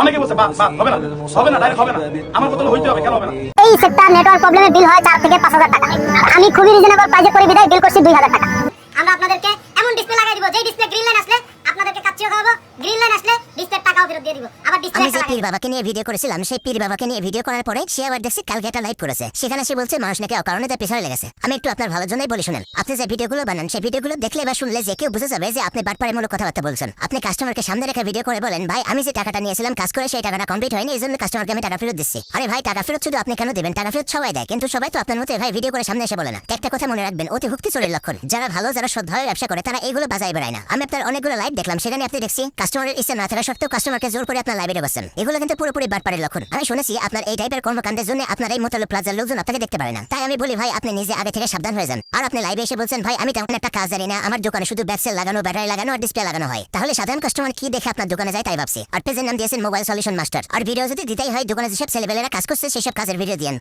অনেকে বলছে বা হবে না ডাইরেক্ট হবে না, আমার মতো হইতে হবে, কেন হবে না? এই সেক্টর নেটওয়ার্ক প্রবলেমে বিল হয় 4 থেকে 5000 টাকা। আমি খুবই রিজনেবল প্রাইসে করে বিদায় বিল করছি 2000 টাকা। আমরা আপনাদেরকে এমন ডিসপ্লে লাগাই দিব, যেই ডিসপ্লে গ্রিন লাইন আসলে আপনাদেরকে কাচ্চিও খাওয়াবো, গ্রিন লাইন আসলে ডিসপ্লের টাকাও ফেরত দিয়ে দিব। আবার ডিসপ্লে আমি যে পীর বাবাকে নিয়ে ভিডিও করেছিলাম, সেই পীর বাবাকে নিয়ে ভিডিও করার পরে সে আবার দেখছি কালকে একটা লাইভ করেছে, সেখানে সে বলছে মানুষ নাকি অকারণে তার পেছনে লেগেছে। আমি একটু আপনার ভালোর জন্যই বলি শুনেন, আপনি যে ভিডিওগুলো বানান সেই ভিডিওগুলো দেখলে বা শুনলে যে কেউ বুঝে যাবে যে আপনি বাটপাড়িমূলক কথাবার্তা বলছেন। আপনি কাস্টমারকে সামনে রেখে ভিডিও করে বলেন, ভাই আমি যে টাকাটা নিয়েছিলাম কাজ করে সেই টাকাটা কমপ্লিট হয়নি, এই জন্য কাস্টমারকে আমি টাকা ফেরত দিচ্ছি। আরে ভাই, টাকা ফেরত শুধু আপনি কেন দেবেন? টাকা ফেরত সবাই দেয়, কিন্তু সবাই তো আপনার মতো ভাই ভিডিও করে সামনে এসে বলে না। একটা কথা মনে রাখবেন, অতি হুক্তি চোরের লক্ষণ। যারা ভালো, যারা সৎভাবে ব্যবসা করে, তারা এইগুলো বাজায় বেড়ায় না। আমি আপনার অনেকগুলো লাইভ দেখলাম, সেখানে আপনি দেখছি কাস্টমারের ইচ্ছা না থাকা সত্ত্বেও কাস্টমারকে জোর করে আপনার লাইভে ঢোকাচ্ছেন। এগুলো কিন্তু পুরোপুরি বাটপাড়ির লক্ষণ। আমি শুনেছি আপনার এই টাইপের কর্মকাণ্ডের জন্য আপনার এই মোতালেব প্লাজার লোকজন আপনাকে দেখতে পারে না। তাই আমি বলি ভাই, আপনি নিজে আগে থেকে সাবধান হয়ে যান। আর আপনি লাইভে এসে বলছেন, ভাই আমি তেমন একটা কাজ জানি না, আমার দোকানে শুধু ব্যাকসেল লাগানো, ব্যাটারি লাগানো আর ডিসপ্লে লাগানো হয়। তাহলে সাধারণ কাস্টমার কি দেখে আপনার দোকানে যায় তাই ভাবছি। আর পেজের নাম দিয়েছেন মোবাইল সলিউশন মাস্টার। আর ভিডিও যদি দিতেই হয়, দোকানে যেসব ছেলেবেলেরা কাজ করছে সেসব কাজের ভিডিও দিয়েন।